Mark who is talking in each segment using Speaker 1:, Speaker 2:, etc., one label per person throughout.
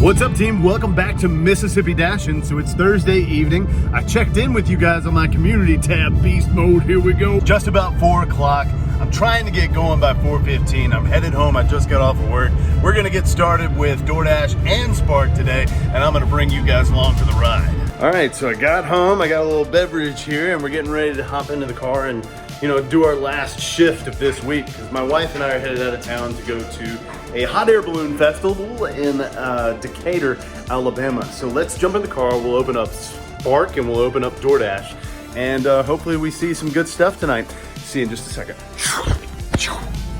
Speaker 1: What's up, team? Welcome back to Mississippi Dashin'. So it's Thursday evening. I checked in with you guys on my community tab. Beast mode, here we go. Just about 4 o'clock. I'm trying to get going by 4:15. I'm headed home. I just got off of work. We're gonna get started with DoorDash and Spark today, and I'm gonna bring you guys along for the ride. All right, so I got home. I got a little beverage here, and we're getting ready to hop into the car and, do our last shift of this week, because my wife and I are headed out of town to go to a hot air balloon festival in Decatur, Alabama. So let's jump in the car. We'll open up Spark and we'll open up DoorDash, and hopefully we see some good stuff tonight. See you in just a second.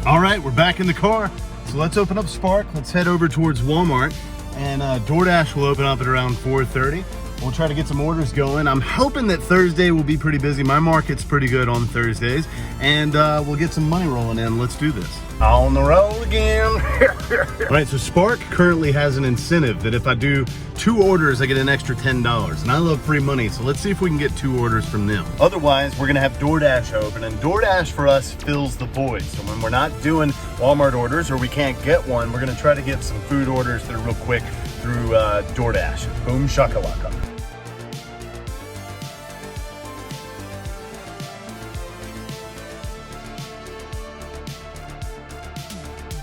Speaker 1: All right, we're back in the car. So let's open up Spark. Let's head over towards Walmart, and DoorDash will open up at around 4:30. We'll try to get some orders going. I'm hoping that Thursday will be pretty busy. My market's pretty good on Thursdays, and we'll get some money rolling in. Let's do this. On the road again. All right, so Spark currently has an incentive that if I do 2 orders, I get an extra $10. And I love free money, so let's see if we can get 2 orders from them. Otherwise, we're gonna have DoorDash open, and DoorDash for us fills the void. So when we're not doing Walmart orders or we can't get one, we're gonna try to get some food orders that are real quick through DoorDash. Boom shakalaka.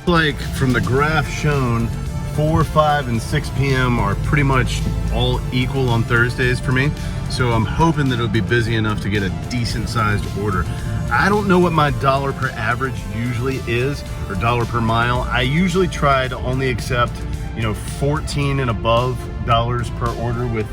Speaker 1: Like from the graph shown, 4, 5, and 6 p.m. are pretty much all equal on Thursdays for me. So I'm hoping that it'll be busy enough to get a decent sized order. I don't know what my dollar per average usually is, or dollar per mile. I usually try to only accept, 14 and above dollars per order with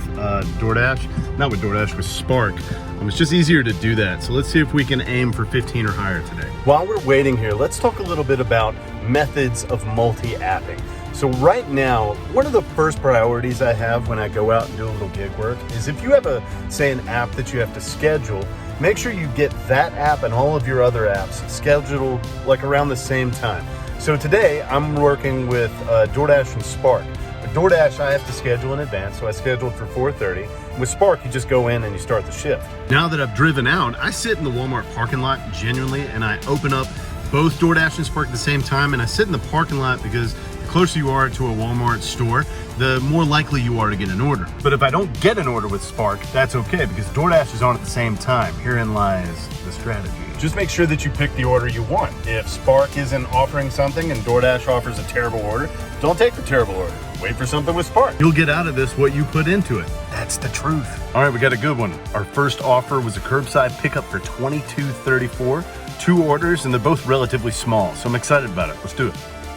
Speaker 1: DoorDash. Not with DoorDash, with Spark. It's just easier to do that. So let's see if we can aim for 15 or higher today. While we're waiting here, let's talk a little bit about methods of multi-apping. So right now, one of the first priorities I have when I go out and do a little gig work is if you have say an app that you have to schedule, make sure you get that app and all of your other apps scheduled like around the same time. So today I'm working with DoorDash and Spark. With DoorDash, I have to schedule in advance, so I scheduled for 4:30. With Spark, you just go in and you start the shift. Now that I've driven out, I sit in the Walmart parking lot genuinely, and I open up both DoorDash and Spark at the same time, and I sit in the parking lot because the closer you are to a Walmart store, the more likely you are to get an order. But if I don't get an order with Spark, that's okay, because DoorDash is on at the same time. Herein lies the strategy. Just make sure that you pick the order you want. If Spark isn't offering something and DoorDash offers a terrible order, don't take the terrible order. Wait for something with Spark. You'll get out of this what you put into it. That's the truth. All right, we got a good one. Our first offer was a curbside pickup for $22.34. 2 orders, and they're both relatively small, so I'm excited about it. Let's do it.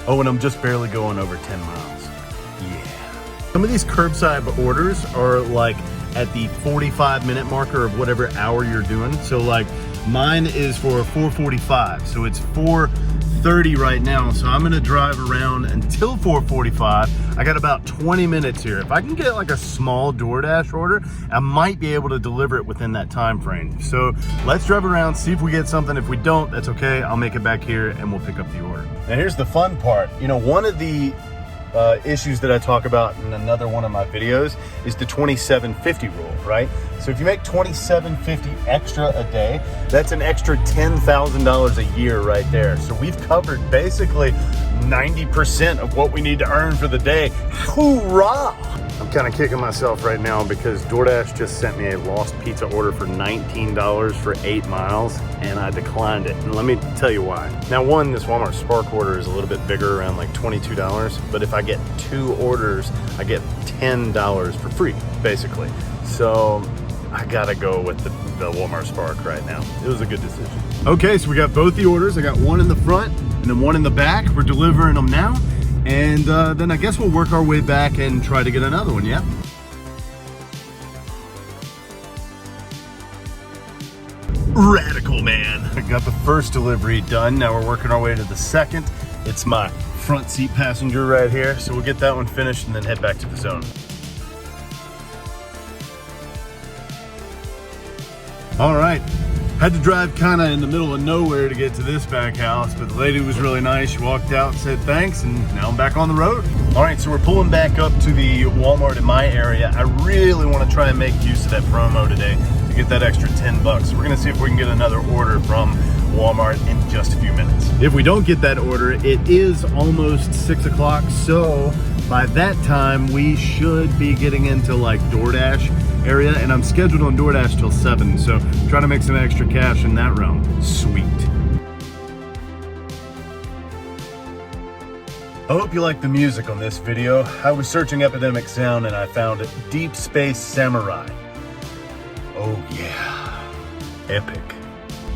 Speaker 1: Oh, and I'm just barely going over 10 miles. Yeah. Some of these curbside orders are like at the 45-minute marker of whatever hour you're doing. So like mine is for 4:45, so it's 4:30 right now, so I'm gonna drive around until 4:45. I got about 20 minutes here. If I can get like a small DoorDash order, I might be able to deliver it within that time frame. So let's drive around, see if we get something. If we don't, that's okay. I'll make it back here and we'll pick up the order. Now here's the fun part. One of the issues that I talk about in another one of my videos is the 2750 rule, right? So if you make $27.50 extra a day, that's an extra $10,000 a year right there. So we've covered basically 90% of what we need to earn for the day. Hoorah! I'm kind of kicking myself right now because DoorDash just sent me a lost pizza order for $19 for 8 miles, and I declined it. And let me tell you why. Now, one, this Walmart Spark order is a little bit bigger, around like $22, but if I get 2 orders, I get $10 for free, basically. So I gotta go with the Walmart Spark right now. It was a good decision. Okay, so we got both the orders. I got one in the front and then one in the back. We're delivering them now. And then I guess we'll work our way back and try to get another one, yeah? Radical, man. I got the first delivery done. Now we're working our way to the second. It's my front seat passenger right here. So we'll get that one finished and then head back to the zone. All right. Had to drive kind of in the middle of nowhere to get to this back house, but the lady was really nice. She walked out and said thanks, and now I'm back on the road. All right, so we're pulling back up to the Walmart in my area. I really want to try and make use of that promo today to get that extra 10 bucks. So we're gonna see if we can get another order from Walmart in just a few minutes. If we don't get that order, it is almost 6 o'clock, so By that time, we should be getting into like DoorDash area, and I'm scheduled on DoorDash till 7, so try to make some extra cash in that realm. Sweet. I hope you like the music on this video. I was searching Epidemic Sound and I found Deep Space Samurai. Oh yeah, epic.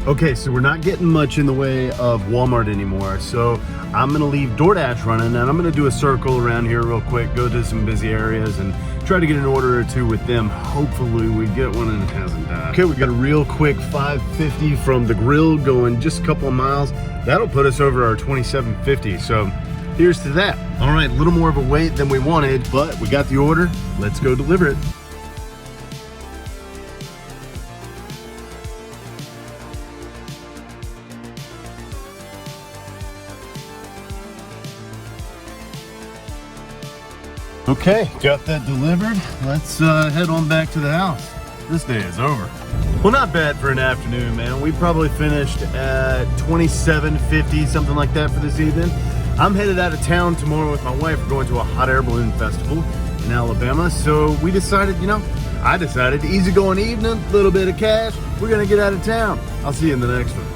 Speaker 1: Okay, so we're not getting much in the way of Walmart anymore, so I'm gonna leave DoorDash running and I'm gonna do a circle around here real quick, go to some busy areas and try to get an order or two with them. Hopefully we get one and it hasn't died. Okay, we got a real quick 550 from the grill going just a couple of miles. That'll put us over our 2750, so here's to that. All right, a little more of a wait than we wanted, but we got the order. Let's go deliver it. Okay, got that delivered. Let's head on back to the house. This day is over. Well, not bad for an afternoon, man. We probably finished at 2750, something like that for this evening. I'm headed out of town tomorrow with my wife. We're going to a hot air balloon festival in Alabama. So we decided, I decided, easygoing evening, little bit of cash. We're gonna get out of town. I'll see you in the next one.